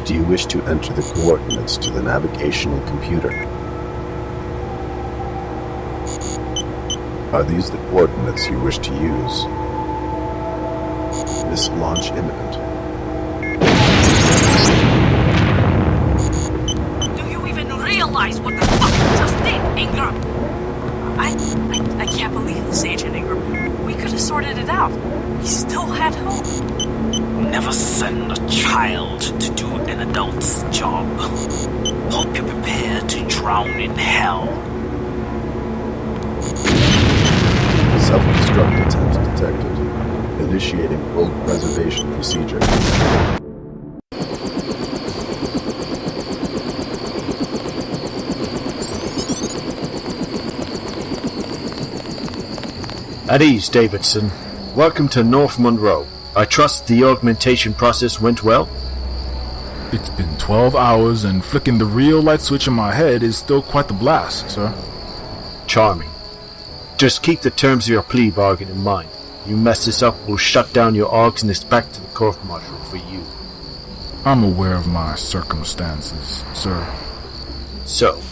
Do you wish to enter the coordinates to the navigational computer? Are these the coordinates you wish to use? Missile launch imminent. Do you even realize what the fuck you just did, Ingram? I can't believe this, Agent Ingram. We could have sorted it out. We still had hope. Never send a child to do an adult's job. Hope you're prepared to drown in hell. Self-destruct attempt detected. Initiating world preservation procedure. At ease, Davidson. Welcome to North Monroe. I trust the augmentation process went well? It's been 12 hours and flicking the real light switch in my head is still quite the blast, sir. Charming. Just keep the terms of your plea bargain in mind. You mess this up, we'll shut down your augs and it's back to the court-martial for you. I'm aware of my circumstances, sir. So,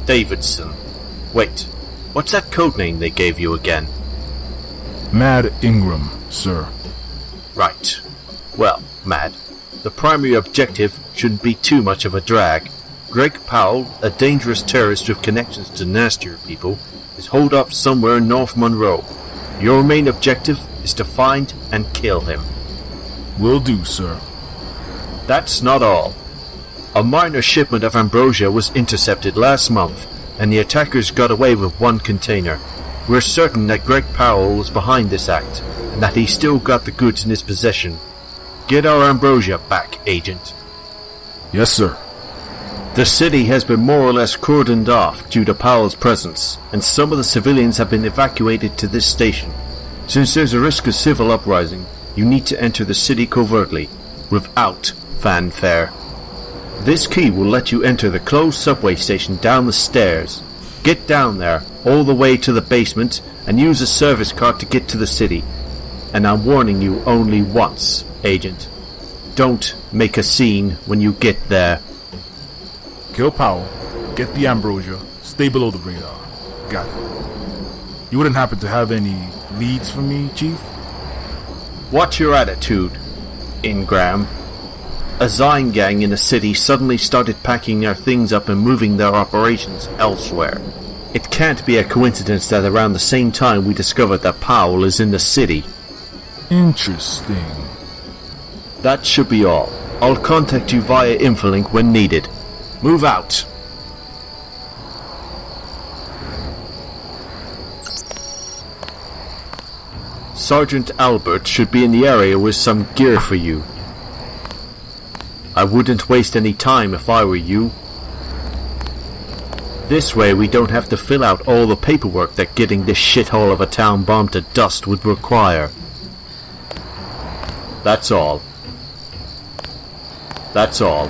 Davidson. Wait, what's that codename they gave you again? Mad Ingram, sir. Right. Well, Mad, the primary objective shouldn't be too much of a drag. Greg Powell, a dangerous terrorist with connections to nastier people, is holed up somewhere in North Monroe. Your main objective is to find and kill him. Will do, sir. That's not all. A minor shipment of ambrosia was intercepted last month, and the attackers got away with one container. We're certain that Greg Powell was behind this act, and that he still got the goods in his possession. Get our ambrosia back, Agent. Yes, sir. The city has been more or less cordoned off due to Powell's presence, and some of the civilians have been evacuated to this station. Since there's a risk of civil uprising, you need to enter the city covertly, without fanfare. This key will let you enter the closed subway station down the stairs. Get down there, all the way to the basement, and use a service cart to get to the city. And I'm warning you only once, Agent. Don't make a scene when you get there. Kill Powell, get the ambrosia, stay below the radar. Got it. You wouldn't happen to have any leads for me, Chief? What's your attitude, Ingram? A Zion gang in the city suddenly started packing their things up and moving their operations elsewhere. It can't be a coincidence that around the same time we discovered that Powell is in the city. Interesting. That should be all. I'll contact you via Infolink when needed. Move out. Sergeant Albert should be in the area with some gear for you. I wouldn't waste any time if I were you. This way we don't have to fill out all the paperwork that getting this shithole of a town bombed to dust would require. That's all. That's all.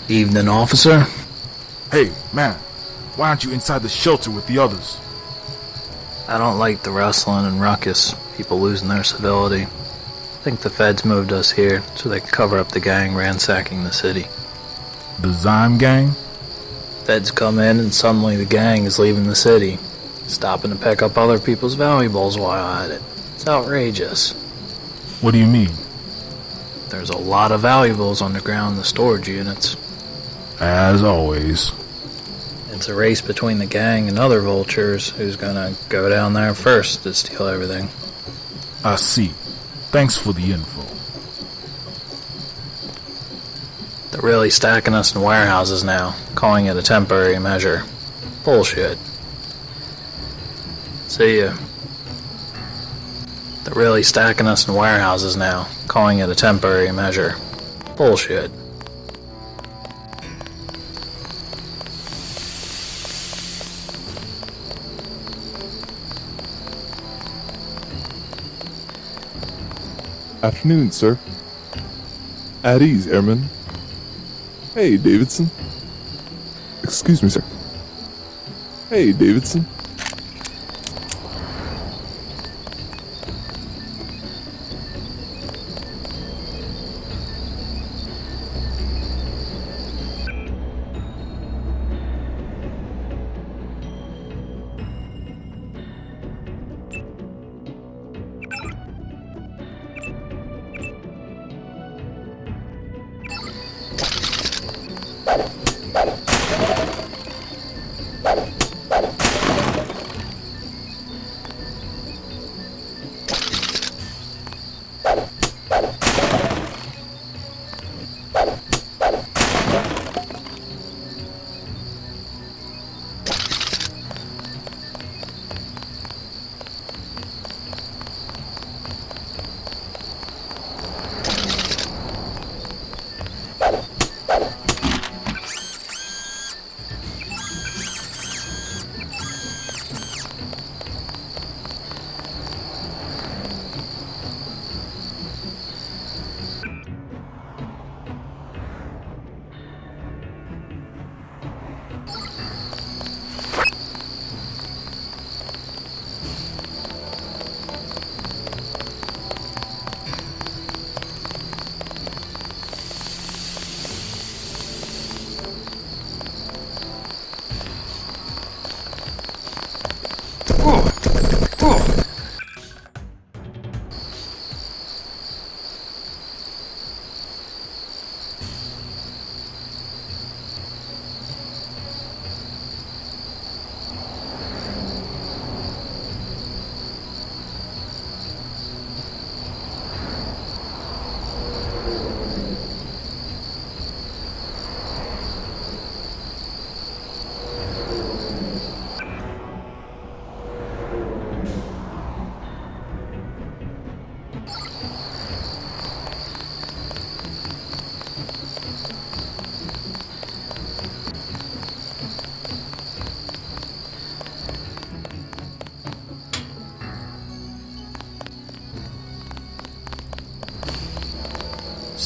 Evening, officer. Hey, man, why aren't you inside the shelter with the others? I don't like the rustling and ruckus, people losing their civility. I think the feds moved us here so they can cover up the gang ransacking the city. The Zyme gang? Feds come in and suddenly the gang is leaving the city, stopping to pick up other people's valuables while at it. It's outrageous. What do you mean? There's a lot of valuables underground in the storage units. As always. It's a race between the gang and other vultures who's gonna go down there first to steal everything. I see. Thanks for the info. They're really stacking us in warehouses now, calling it a temporary measure. Bullshit. See ya. They're really stacking us in warehouses now, calling it a temporary measure. Bullshit. Afternoon, sir. At ease, airman. Hey, Davidson. Excuse me, sir. Hey, Davidson.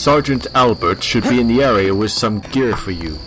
Sergeant Albert should be in the area with some gear for you.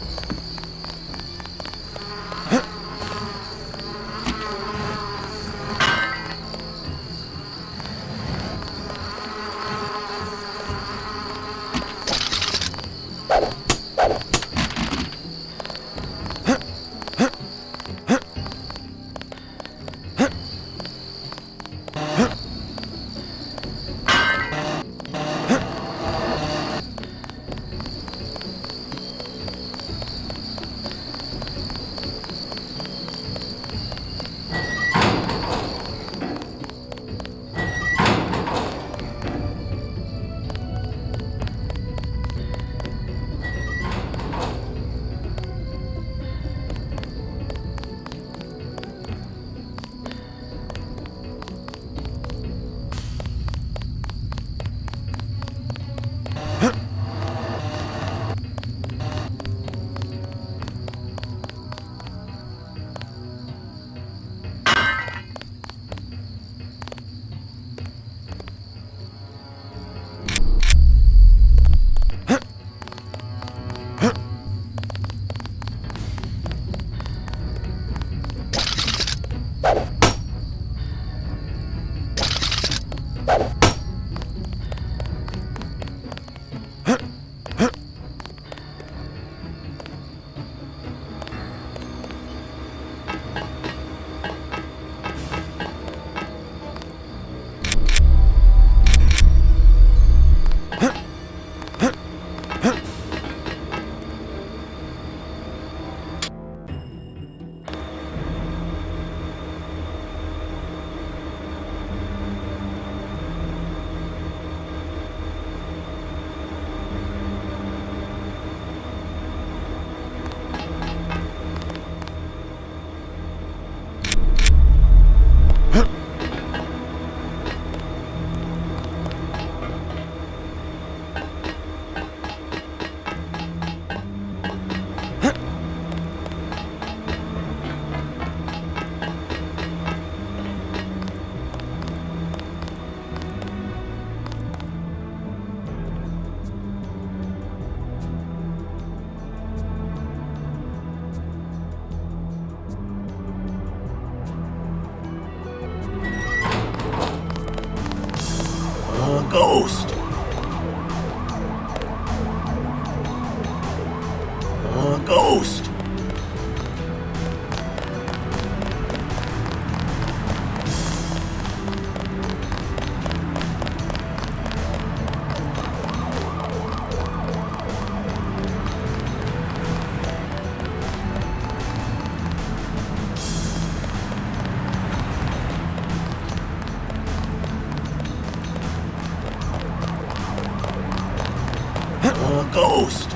A ghost!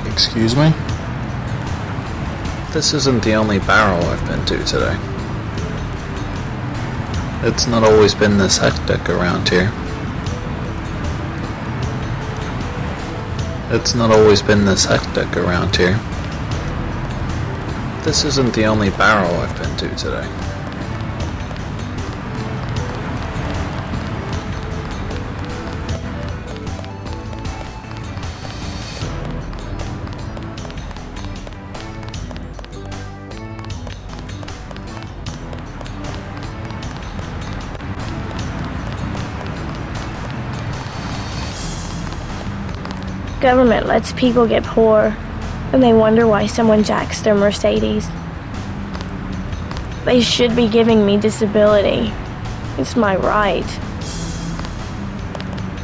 Excuse me? This isn't the only barrel I've been to today. It's not always been this hectic around here. It's not always been this hectic around here. This isn't the only barrel I've been to today. Government lets people get poor, and they wonder why someone jacks their Mercedes. They should be giving me disability. It's my right.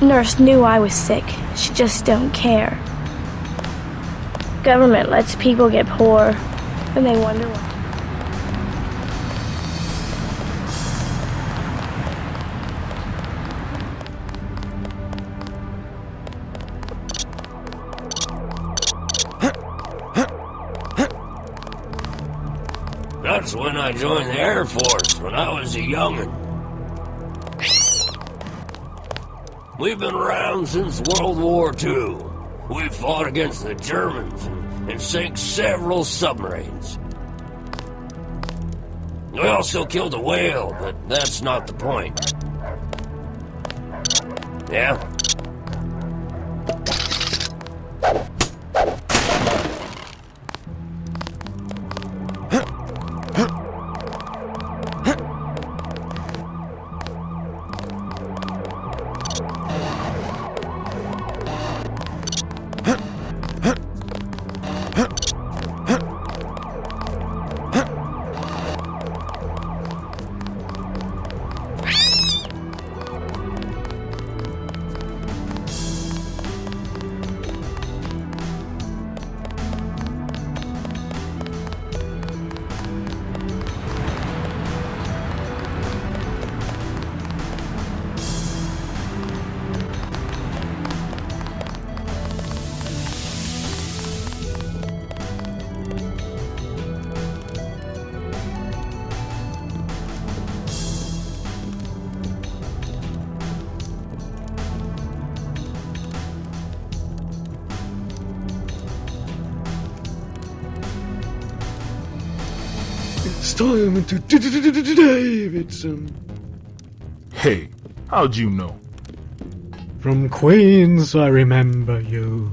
Nurse knew I was sick. She just don't care. Government lets people get poor, and they wonder why. That's when I joined the Air Force, when I was a young'un. We've been around since World War II. We fought against the Germans and sank several submarines. We also killed a whale, but that's not the point. Yeah? It's time to Davidson. Hey, how'd you know? From Queens, I remember you.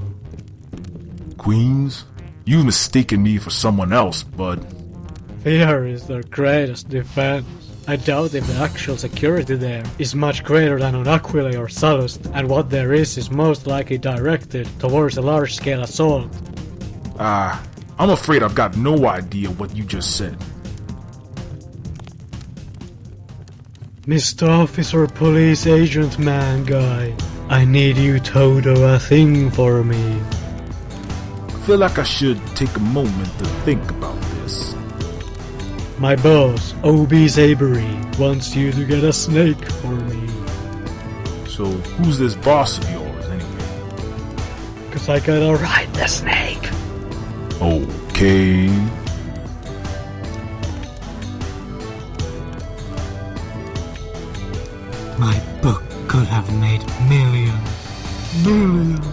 Queens? You've mistaken me for someone else, bud. Fear is their greatest defense. I doubt if the actual security there is much greater than on Aquila or Sallust, and what there is most likely directed towards a large-scale assault. I'm afraid I've got no idea what you just said. Mr. Officer Police Agent Man Guy, I need you to do a thing for me. I feel like I should take a moment to think about this. My boss, O.B. Sabery, wants you to get a snake for me. So, who's this boss of yours, anyway? 'Cause I gotta ride the snake. Okay. My book could have made millions. Millions.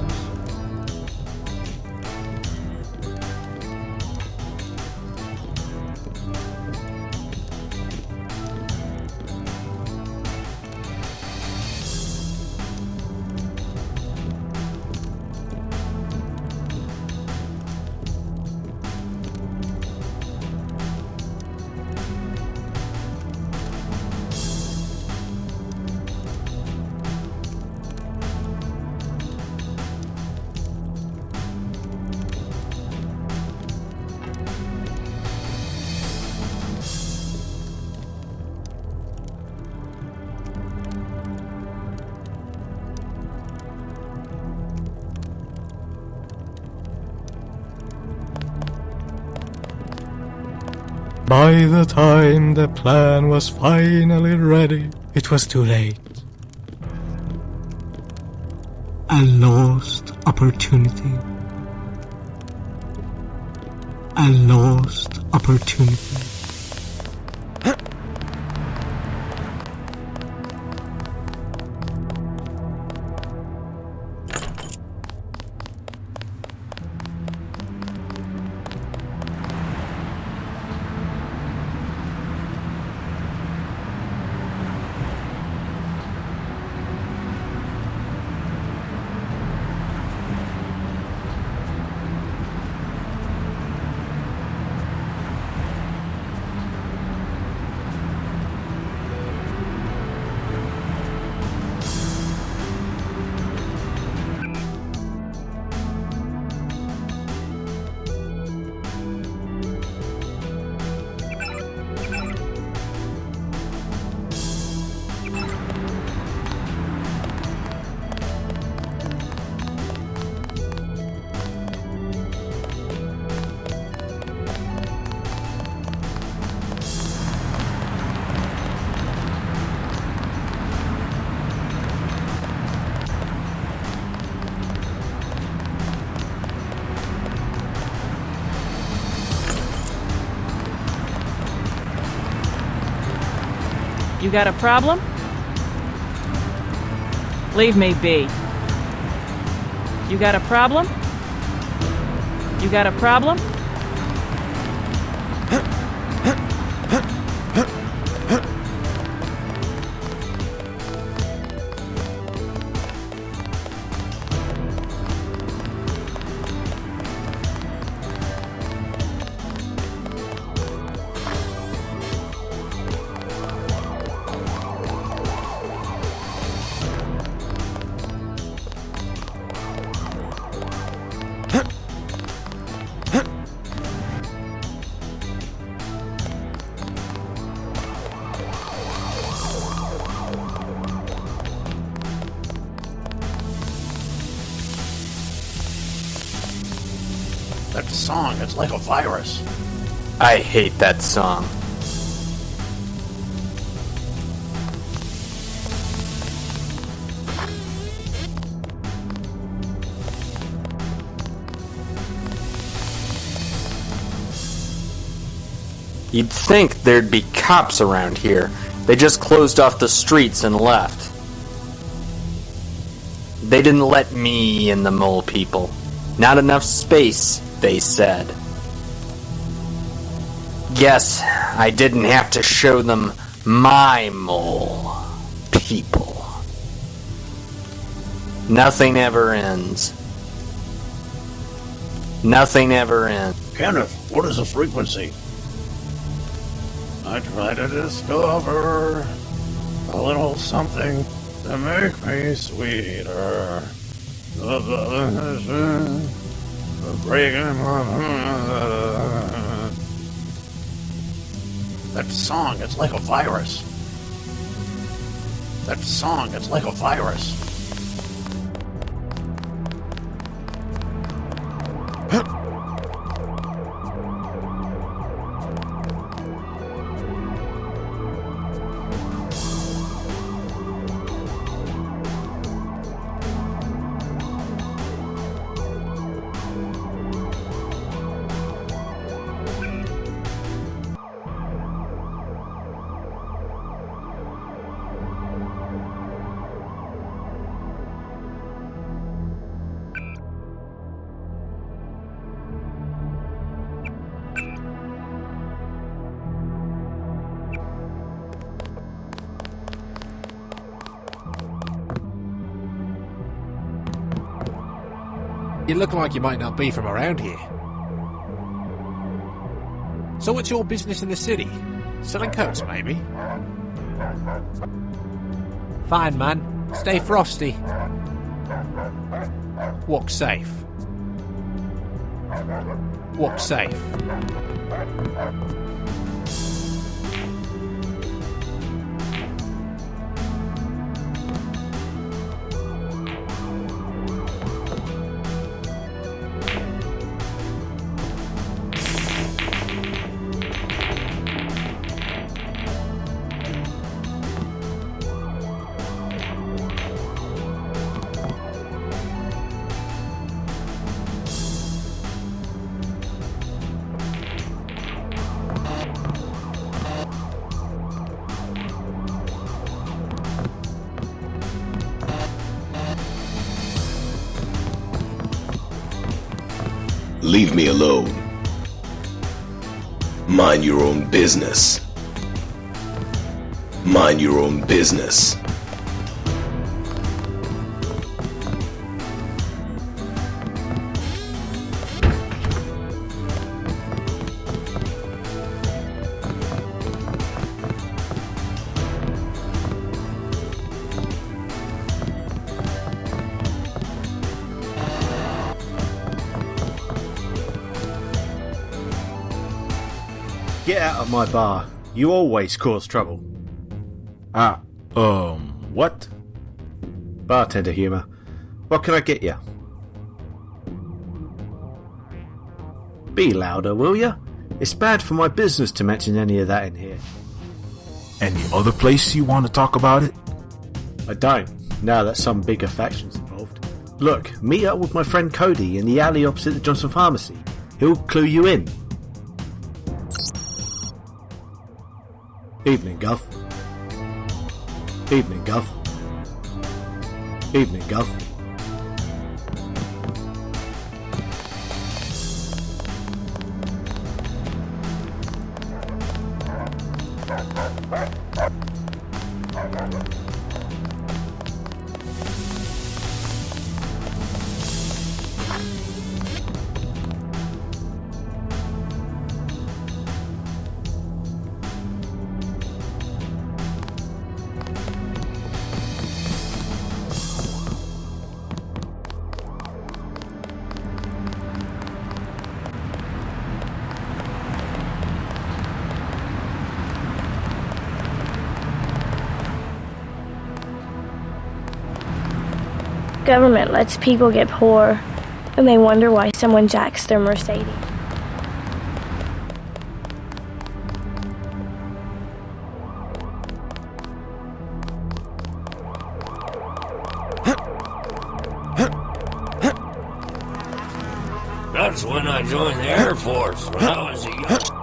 By the time the plan was finally ready, it was too late. A lost opportunity. A lost opportunity. You got a problem? Leave me be. You got a problem? You got a problem? That song, it's like a virus. I hate that song. You'd think there'd be cops around here. They just closed off the streets and left. They didn't let me and the mole people. Not enough space, they said. Guess I didn't have to show them my mole people. Nothing ever ends. Nothing ever ends. Kenneth, what is the frequency? I try to discover a little something to make me sweeter. Breaking my heart. That song, it's like a virus. That song, it's like a virus. You look like you might not be from around here. So what's your business in the city? Selling coats, maybe? Fine, man. Stay frosty. Walk safe. Walk safe. Leave me alone. Mind your own business. Mind your own business. Get out of my bar. You always cause trouble. What? Bartender humor. What can I get you? Be louder, will ya? It's bad for my business to mention any of that in here. Any other place you want to talk about it? I don't, now that some bigger faction's involved. Look, meet up with my friend Cody in the alley opposite the Johnson Pharmacy. He'll clue you in. Evening, Gov. Evening, Gov. Evening, Gov. Government lets people get poor, and they wonder why someone jacks their Mercedes. That's when I joined the Air Force, when I was a young...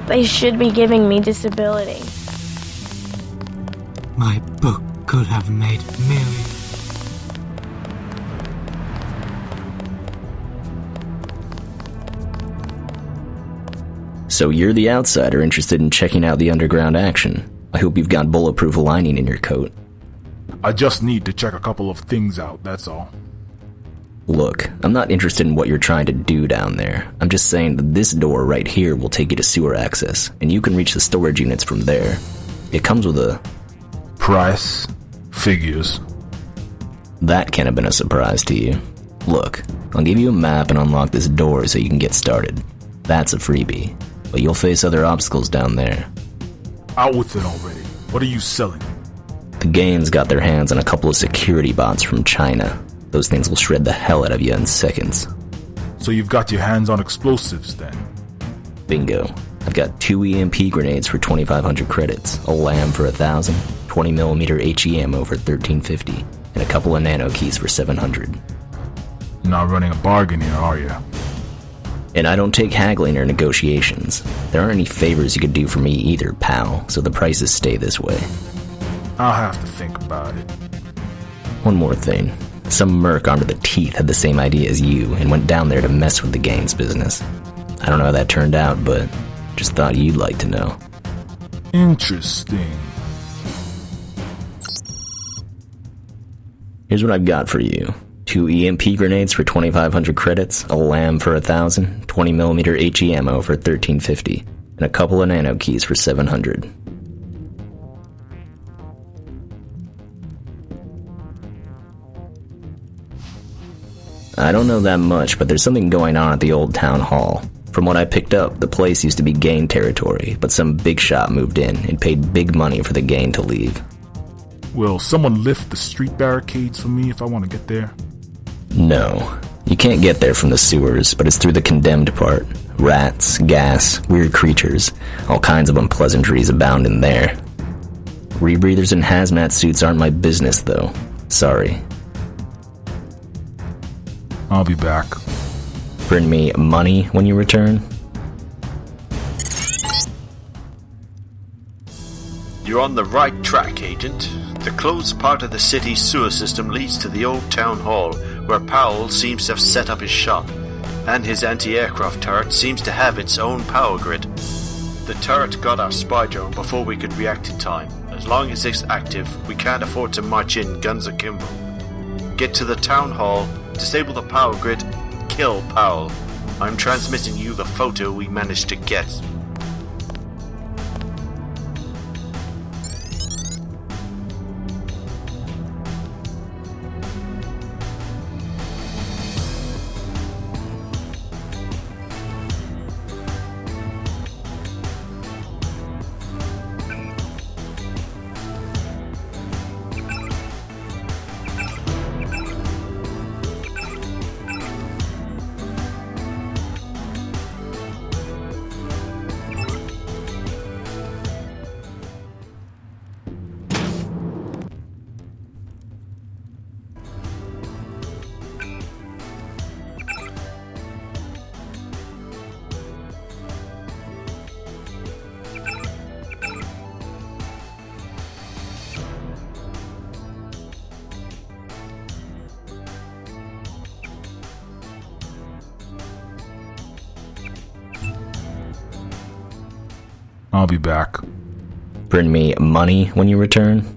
They should be giving me disability. My book could have made millions. So you're the outsider interested in checking out the underground action. I hope you've got bulletproof lining in your coat. I just need to check a couple of things out, that's all. Look, I'm not interested in what you're trying to do down there. I'm just saying that this door right here will take you to sewer access, and you can reach the storage units from there. It comes with a... price? Figures? That can't have been a surprise to you. Look, I'll give you a map and unlock this door so you can get started. That's a freebie, but you'll face other obstacles down there. Out with it already. What are you selling? The gang's got their hands on a couple of security bots from China. Those things will shred the hell out of you in seconds. So you've got your hands on explosives, then? Bingo. I've got 2 EMP grenades for 2,500 credits, a LAM for 1,000, 20mm HE ammo for 1,350, and a couple of nano keys for 700. You're not running a bargain here, are you? And I don't take haggling or negotiations. There aren't any favors you could do for me either, pal, so the prices stay this way. I'll have to think about it. One more thing. Some merc armed to the teeth had the same idea as you and went down there to mess with the gang's business. I don't know how that turned out, but just thought you'd like to know. Interesting. Here's what I've got for you. 2 EMP grenades for 2,500 credits, a LAM for 1,000, 20mm HE ammo for 1,350, and a couple of nano keys for 700. I don't know that much, but there's something going on at the old town hall. From what I picked up, the place used to be gang territory, but some big shot moved in and paid big money for the gang to leave. Will someone lift the street barricades for me if I want to get there? No. You can't get there from the sewers, but it's through the condemned part. Rats, gas, weird creatures, all kinds of unpleasantries abound in there. Rebreathers and hazmat suits aren't my business, though. Sorry. I'll be back. Bring me money when you return? You're on the right track, Agent. The closed part of the city's sewer system leads to the old town hall, where Powell seems to have set up his shop, and his anti-aircraft turret seems to have its own power grid. The turret got our spy drone before we could react in time. As long as it's active, we can't afford to march in guns akimbo. Get to the town hall, disable the power grid, kill Powell. I'm transmitting you the photo we managed to get. I'll be back. Bring me money when you return.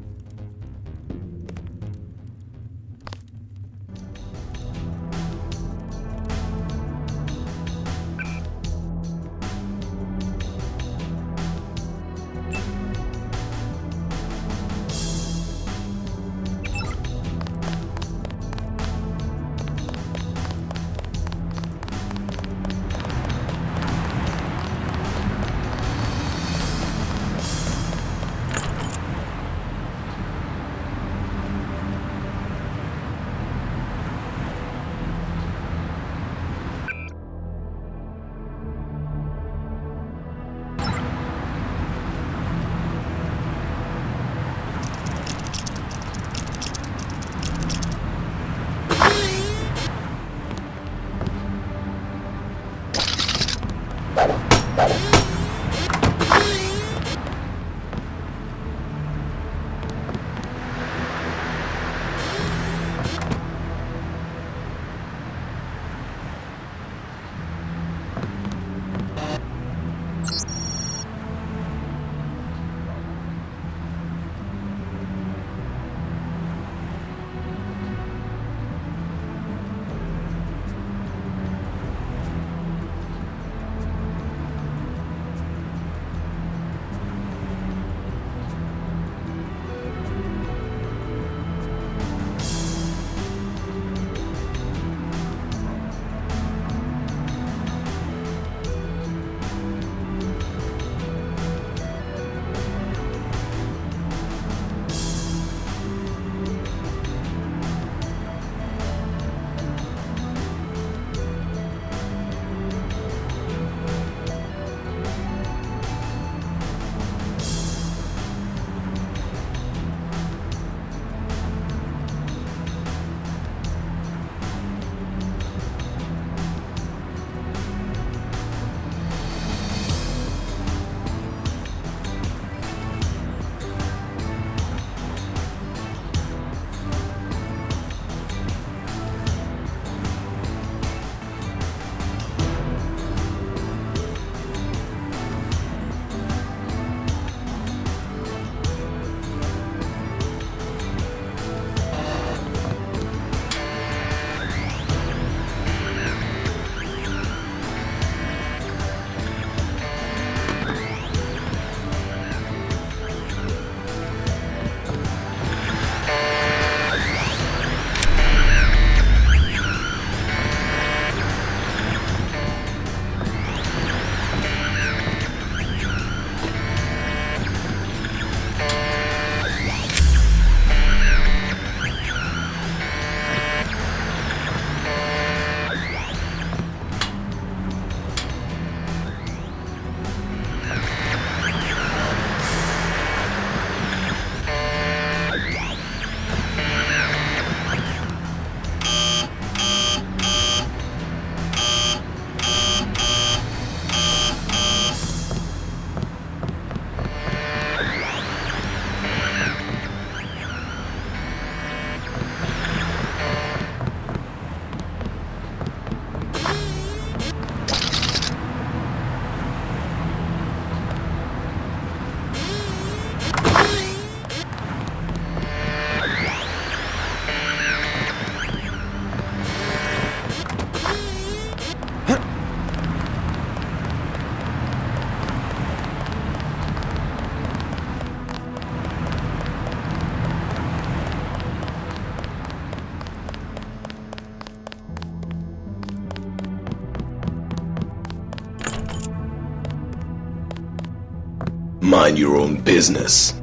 Mind your own business.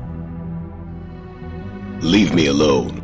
Leave me alone.